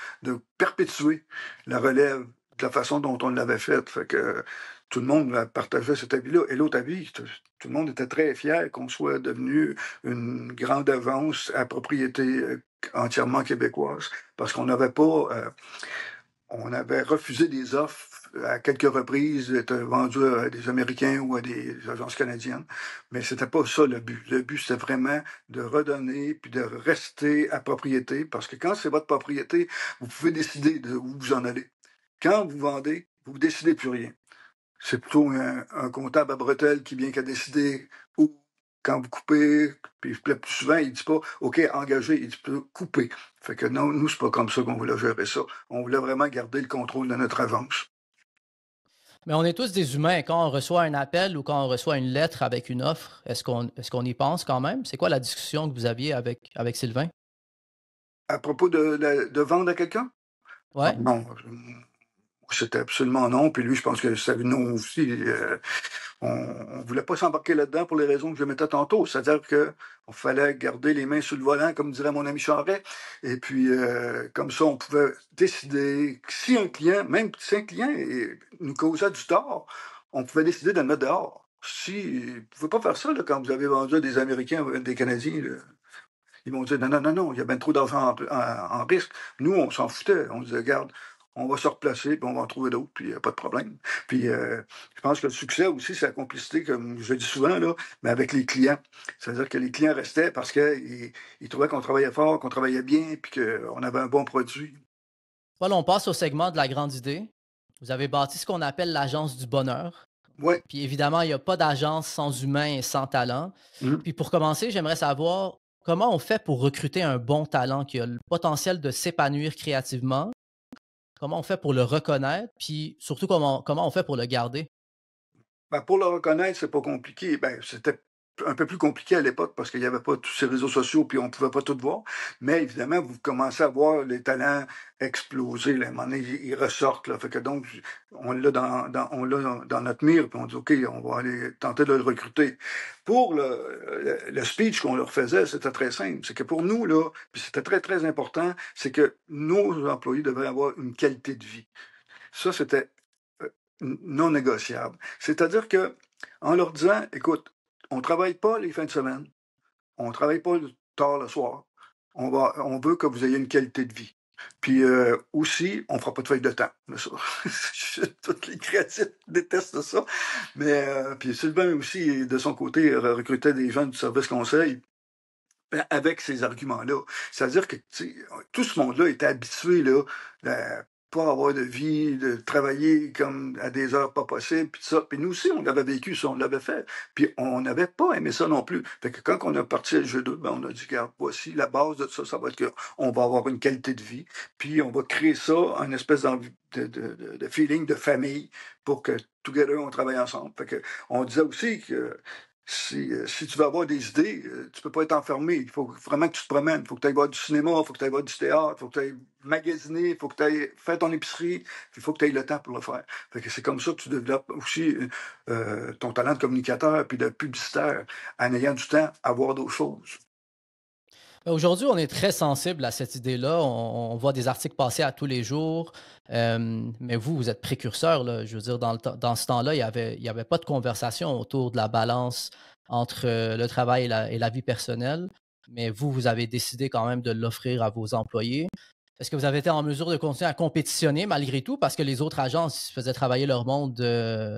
perpétuer la relève de la façon dont on l'avait faite. Fait que tout le monde partageait cet avis-là. Et l'autre avis, tout le monde était très fier qu'on soit devenu une grande avance à propriété entièrement québécoise, parce qu'on n'avait pas, on avait refusé des offres à quelques reprises d'être vendu à des Américains ou à des agences canadiennes, mais c'était pas ça le but. Le but, c'était vraiment de redonner puis de rester à propriété, parce que quand c'est votre propriété, vous pouvez décider de où vous en allez. Quand vous vendez, vous décidez plus rien. c'est plutôt un comptable à bretelles qui vient qu'à décider où, quand vous coupez, puis le plus souvent, il dit pas OK, engagez, il dit plutôt couper. Fait que non, nous, c'est pas comme ça qu'on voulait gérer ça. On voulait vraiment garder le contrôle de notre avance. Mais on est tous des humains. Quand on reçoit un appel ou quand on reçoit une lettre avec une offre, est-ce qu'on y pense quand même? C'est quoi la discussion que vous aviez avec Sylvain? À propos de vendre à quelqu'un? Ah Ouais? non, c'était absolument non. Puis lui, je pense que c'est non aussi. On voulait pas s'embarquer là-dedans pour les raisons que je mettais tantôt. C'est-à-dire que on fallait garder les mains sur le volant, comme dirait mon ami Charret. Et puis, comme ça, on pouvait décider que si un client, même si un client nous causait du tort, on pouvait décider de le mettre dehors. Si, vous ne pouvez pas faire ça là, quand vous avez vendu à des Américains, des Canadiens. Là. Ils vont dire non, non, non, non, il y a bien trop d'argent en risque. Nous, on s'en foutait. On disait, regarde, on va se replacer, puis on va en trouver d'autres, puis pas de problème. Puis je pense que le succès aussi, c'est la complicité, comme je dis souvent, là, mais avec les clients. C'est-à-dire que les clients restaient parce qu'ils trouvaient qu'on travaillait fort, qu'on travaillait bien, puis qu'on avait un bon produit. Voilà, on passe au segment de la grande idée. Vous avez bâti ce qu'on appelle l'agence du bonheur. Oui. Puis évidemment, il n'y a pas d'agence sans humain et sans talent. Puis pour commencer, j'aimerais savoir comment on fait pour recruter un bon talent qui a le potentiel de s'épanouir créativement. Comment on fait pour le reconnaître? Puis surtout, comment on fait pour le garder? Ben, pour le reconnaître, c'est pas compliqué. Ben, c'était un peu plus compliqué à l'époque parce qu'il n'y avait pas tous ces réseaux sociaux puis on pouvait pas tout voir. Mais évidemment, vous commencez à voir les talents exploser. Là. À un moment donné, ils ressortent. Là. Fait que donc, on l'a dans notre mire puis on dit, OK, on va aller tenter de le recruter. Pour le speech qu'on leur faisait, c'était très simple. C'est que pour nous, là, puis c'était très, très important, c'est que nos employés devraient avoir une qualité de vie. Ça, c'était non négociable. C'est-à-dire que en leur disant, écoute, on ne travaille pas les fins de semaine, on ne travaille pas tard le soir, on veut que vous ayez une qualité de vie. Puis aussi, on ne fera pas de feuille de temps. Mais ça, tous les créatifs détestent ça. Mais puis Sylvain aussi, de son côté, recrutait des gens du service conseil avec ces arguments-là. C'est-à-dire que tout ce monde-là était habitué là, à pas avoir de vie, de travailler comme à des heures pas possibles, puis ça. Puis nous aussi, on l'avait vécu ça, on l'avait fait. Puis on n'avait pas aimé ça non plus. Fait que quand on a parti le jeu 2, ben on a dit, regarde, voici la base de ça, ça va être qu'on va avoir une qualité de vie, puis on va créer ça, une espèce de feeling de famille pour que together, on travaille ensemble. Fait que on disait aussi que si tu veux avoir des idées, tu peux pas être enfermé. Il faut vraiment que tu te promènes. Il faut que tu ailles voir du cinéma, il faut que tu ailles voir du théâtre, il faut que tu ailles magasiner, il faut que tu ailles faire ton épicerie, puis il faut que tu ailles le temps pour le faire. Fait que c'est comme ça que tu développes aussi ton talent de communicateur puis de publicitaire en ayant du temps à voir d'autres choses. Aujourd'hui, on est très sensible à cette idée-là. On voit des articles passer à tous les jours. Mais vous êtes précurseur, là. Je veux dire, dans ce temps-là, il y avait pas de conversation autour de la balance entre le travail et la vie personnelle. Mais vous avez décidé quand même de l'offrir à vos employés. Est-ce que vous avez été en mesure de continuer à compétitionner malgré tout parce que les autres agences faisaient travailler leur monde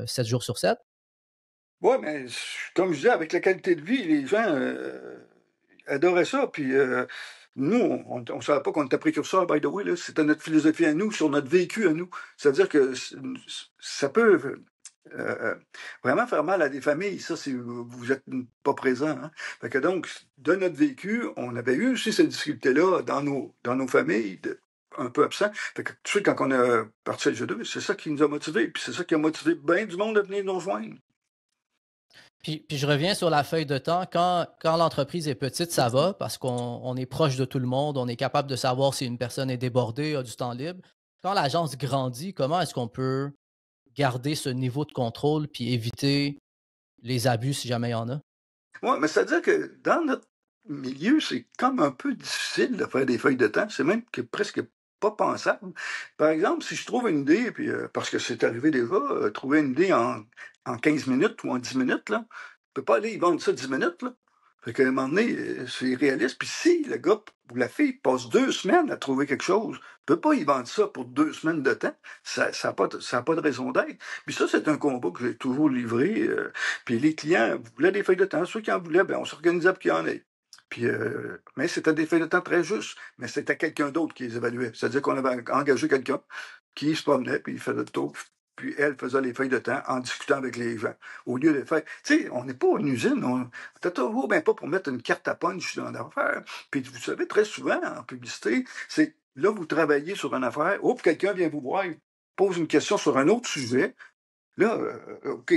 7 jours sur 7? Oui, mais comme je disais, avec la qualité de vie, les gens adoraient ça. Puis nous, on ne savait pas qu'on était précurseurs, by the way. Là. C'était notre philosophie à nous, sur notre vécu à nous. C'est-à-dire que ça peut vraiment faire mal à des familles, ça, si vous êtes pas présent. Hein. Fait que donc, de notre vécu, on avait eu aussi cette difficulté-là dans nos familles, un peu absent. Fait que, tu sais, quand on a parti le jeu 2, c'est ça qui nous a motivés. Puis c'est ça qui a motivé bien du monde à venir nous rejoindre. Puis je reviens sur la feuille de temps. Quand l'entreprise est petite, ça va parce qu'on est proche de tout le monde, on est capable de savoir si une personne est débordée, a du temps libre. Quand l'agence grandit, comment est-ce qu'on peut garder ce niveau de contrôle puis éviter les abus si jamais il y en a? Ouais, mais c'est-à-dire que dans notre milieu, c'est comme un peu difficile de faire des feuilles de temps. C'est même que presque pas pensable. Par exemple, si je trouve une idée, puis parce que c'est arrivé déjà, trouver une idée en 15 minutes ou en 10 minutes, là, je peux pas aller y vendre ça 10 minutes, là. Fait qu'à un moment donné, c'est réaliste. Puis si le gars ou la fille passe 2 semaines à trouver quelque chose, ne peut pas y vendre ça pour 2 semaines de temps. Ça n'a pas de raison d'être. Puis ça, c'est un combat que j'ai toujours livré. Puis les clients voulaient des feuilles de temps. Ceux qui en voulaient, ben, on s'organisait pour qu'il y en ait. Puis, mais c'était des feuilles de temps très justes. Mais c'était quelqu'un d'autre qui les évaluait. C'est-à-dire qu'on avait engagé quelqu'un qui se promenait, puis il faisait le tour. puis elle faisait les feuilles de temps en discutant avec les gens. Au lieu de faire, tu sais, on n'est pas une usine, on t'as toujours bien pas pour mettre une carte à punch dans l'affaire. Puis vous savez, très souvent, en publicité, c'est là, vous travaillez sur une affaire, oh, puis quelqu'un vient vous voir, il pose une question sur un autre sujet. Là, OK,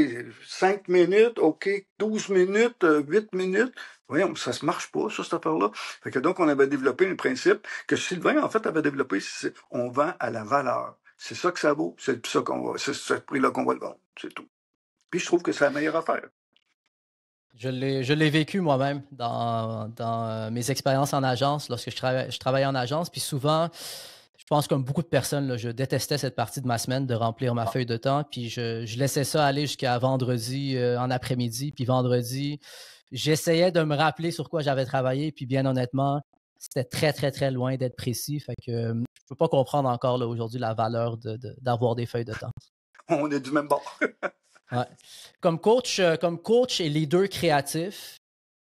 5 minutes, OK, 12 minutes, 8 minutes. Voyons, ça se marche pas, ça, cette affaire-là. Fait que donc, on avait développé un principe que Sylvain, en fait, avait développé, c'est on vend à la valeur. C'est ça que ça vaut, c'est ça qu'on va, c'est ce prix-là qu'on va le vendre, c'est tout. Puis je trouve que c'est la meilleure affaire. Je l'ai vécu moi-même dans mes expériences en agence, lorsque je travaillais en agence. Puis souvent, je pense comme beaucoup de personnes, là, je détestais cette partie de ma semaine de remplir ma feuille de temps. Puis je laissais ça aller jusqu'à vendredi en après-midi. Puis vendredi, j'essayais de me rappeler sur quoi j'avais travaillé. Puis bien honnêtement, c'était très, très, très loin d'être précis. Fait que je peux pas comprendre encore là, aujourd'hui la valeur d'avoir des feuilles de temps. On est du même bord. Ouais. Comme coach et leader créatif,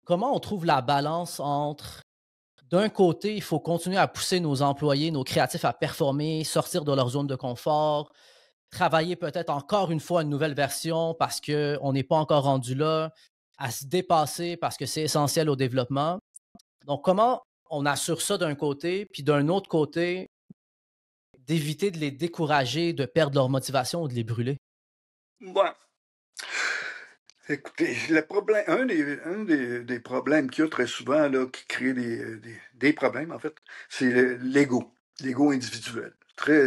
comment on trouve la balance entre, d'un côté, il faut continuer à pousser nos employés, nos créatifs à performer, sortir de leur zone de confort, travailler peut-être encore une fois une nouvelle version parce qu'on n'est pas encore rendu là, à se dépasser parce que c'est essentiel au développement. Donc, comment on assure ça d'un côté, puis d'un autre côté, d'éviter de les décourager, de perdre leur motivation ou de les brûler? Ouais. Écoutez, le problème, des problèmes qu'il y a très souvent, là, qui crée des problèmes, en fait, c'est l'ego individuel.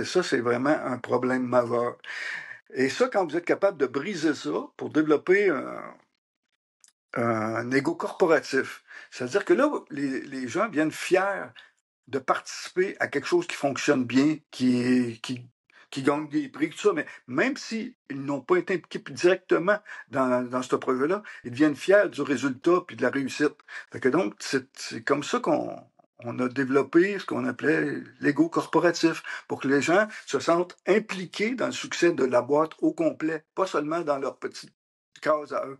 Ça, c'est vraiment un problème majeur. Et ça, quand vous êtes capable de briser ça pour développer un ego corporatif, c'est-à-dire que là, les gens viennent fiers de participer à quelque chose qui fonctionne bien, qui gagne des prix, tout ça, mais même s'ils n'ont pas été impliqués directement dans ce projet-là, ils deviennent fiers du résultat puis de la réussite. Fait que donc, c'est comme ça qu'on a développé ce qu'on appelait l'ego corporatif, pour que les gens se sentent impliqués dans le succès de la boîte au complet, pas seulement dans leur petite case à eux.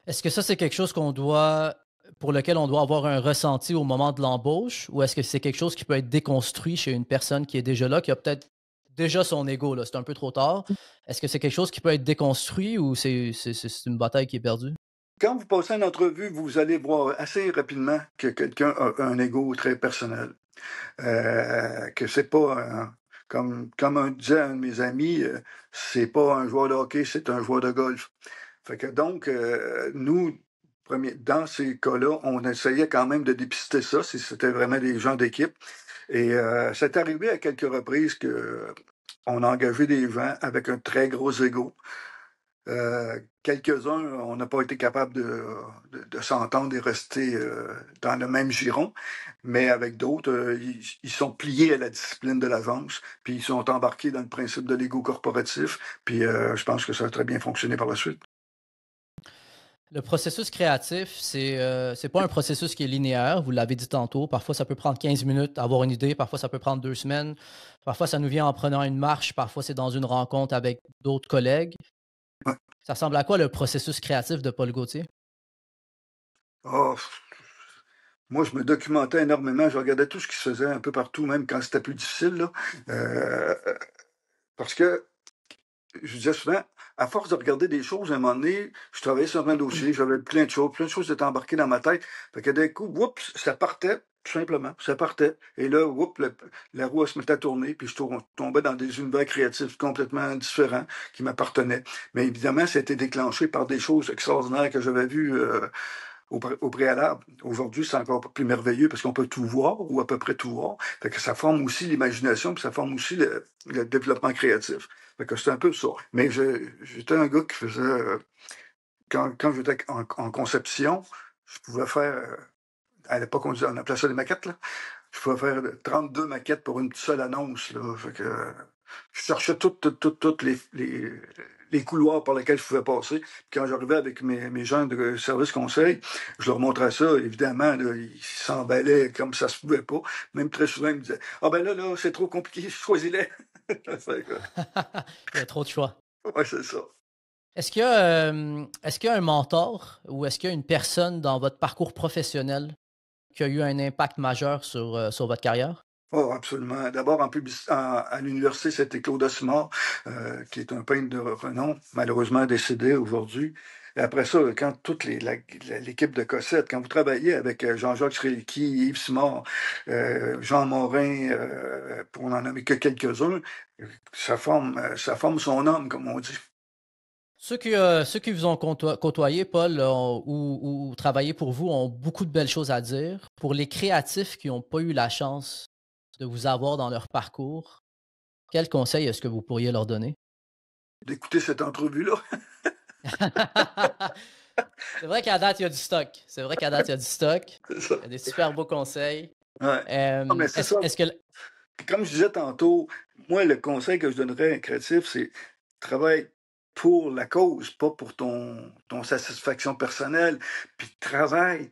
Est-ce que ça, c'est quelque chose pour lequel on doit avoir un ressenti au moment de l'embauche, ou est-ce que c'est quelque chose qui peut être déconstruit chez une personne qui est déjà là, qui a peut-être déjà son ego, là, c'est un peu trop tard. Est-ce que c'est quelque chose qui peut être déconstruit ou c'est une bataille qui est perdue? Quand vous passez une entrevue, vous allez voir assez rapidement que quelqu'un a un ego très personnel. Que c'est pas comme un disait un de mes amis, c'est pas un joueur de hockey, c'est un joueur de golf. Fait que donc, nous, dans ces cas-là, on essayait quand même de dépister ça, si c'était vraiment des gens d'équipe. Et c'est arrivé à quelques reprises que on a engagé des gens avec un très gros ego. Quelques-uns, on n'a pas été capable de s'entendre et rester dans le même giron, mais avec d'autres, ils sont pliés à la discipline de l'agence, puis ils sont embarqués dans le principe de l'ego corporatif, puis je pense que ça a très bien fonctionné par la suite. Le processus créatif, c'est pas un processus qui est linéaire, vous l'avez dit tantôt. Parfois, ça peut prendre 15 minutes à avoir une idée, parfois, ça peut prendre 2 semaines, parfois, ça nous vient en prenant une marche, parfois, c'est dans une rencontre avec d'autres collègues. Ouais. Ça ressemble à quoi le processus créatif de Paul Gauthier? Oh, moi, je me documentais énormément, je regardais tout ce qui se faisait un peu partout, même quand c'était plus difficile, là. Euh, parce que je disais souvent, à force de regarder des choses, à un moment donné, je travaillais sur un dossier, j'avais plein de choses étaient embarquées dans ma tête. Fait que d'un coup, oups, ça partait, tout simplement, ça partait. Et là, oups, la roue elle se mettait à tourner, puis je tombais dans des univers créatifs complètement différents qui m'appartenaient. Mais évidemment, ça a été déclenché par des choses extraordinaires que j'avais vues au préalable. Aujourd'hui, c'est encore plus merveilleux parce qu'on peut tout voir, ou à peu près tout voir. Fait que ça forme aussi l'imagination, puis ça forme aussi le développement créatif. Fait que c'est un peu ça. Mais j'étais un gars qui faisait... quand j'étais en conception, je pouvais faire... à l'époque, on appelait ça des maquettes, là. Je pouvais faire 32 maquettes pour une seule annonce, là. Fait que je cherchais toutes les couloirs par lesquels je pouvais passer. Puis quand j'arrivais avec mes gens de service conseil, je leur montrais ça. Évidemment, là, ils s'emballaient comme ça se pouvait pas. Même très souvent, ils me disaient « Ah ben là, c'est trop compliqué, choisis-les. » Fait que, Il y a trop de choix. ouais, c'est ça. Est-ce qu'il y a un mentor ou est-ce qu'il y a une personne dans votre parcours professionnel qui a eu un impact majeur sur votre carrière? Oh, absolument. D'abord, à l'université, c'était Claude Simard, qui est un peintre de renom, malheureusement décédé aujourd'hui. Et après ça, quand l'équipe de Cossette, quand vous travaillez avec Jean-Jacques Srelki, Yves Simard, Jean Morin, pour n'en nommer que quelques-uns, ça forme son homme, comme on dit. Ceux qui vous ont côtoyé, Paul, ou travaillé pour vous, ont beaucoup de belles choses à dire. Pour les créatifs qui n'ont pas eu la chance de vous avoir dans leur parcours, quel conseil est-ce que vous pourriez leur donner? D'écouter cette entrevue-là. C'est vrai qu'à date, il y a du stock. C'est vrai qu'à date, il y a du stock. C'est ça. Il y a des super beaux conseils. Ouais. Non, mais c'est ça. Est-ce que Comme je disais tantôt, moi, le conseil que je donnerais à un créatif, c'est travaille pour la cause, pas pour ton satisfaction personnelle. Puis travaille.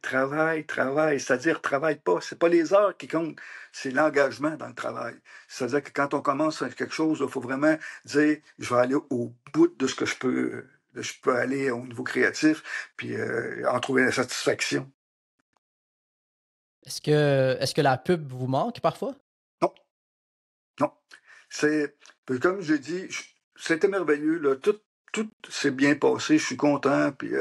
C'est-à-dire, travaille pas. C'est pas les heures qui comptent, c'est l'engagement dans le travail. C'est-à-dire que quand on commence à quelque chose, il faut vraiment dire, je vais aller au bout de ce que je peux aller au niveau créatif, puis en trouver la satisfaction. est-ce que la pub vous manque parfois? Non, non. C'est, comme je dis, c'était merveilleux, là. Tout s'est bien passé, je suis content, puis,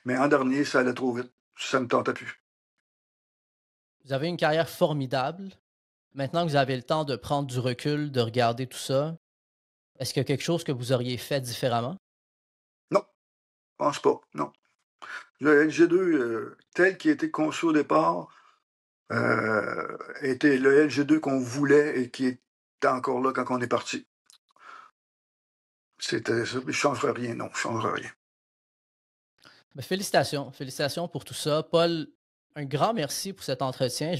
mais en dernier, ça allait trop vite. Ça me tentait plus. Vous avez une carrière formidable. Maintenant que vous avez le temps de prendre du recul, de regarder tout ça, est-ce qu'il y a quelque chose que vous auriez fait différemment? Non, je pense pas, non. Le LG2, tel qu'il a été conçu au départ, était le LG2 qu'on voulait et qui est encore là quand on est parti. C'était ça. Je changerais rien, non, je changerais rien. Ben, félicitations, félicitations pour tout ça. Paul, un grand merci pour cet entretien.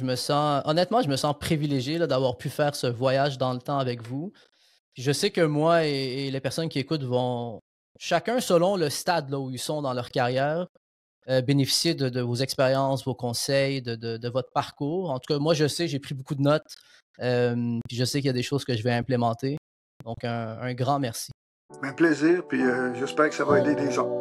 Honnêtement, je me sens privilégié là, d'avoir pu faire ce voyage dans le temps avec vous. Puis je sais que moi et les personnes qui écoutent vont, chacun selon le stade là, où ils sont dans leur carrière, bénéficier de vos expériences, vos conseils, de votre parcours. En tout cas, moi, je sais, j'ai pris beaucoup de notes. Puis je sais qu'il y a des choses que je vais implémenter. Donc, un grand merci. Un plaisir, puis j'espère que ça va aider des gens.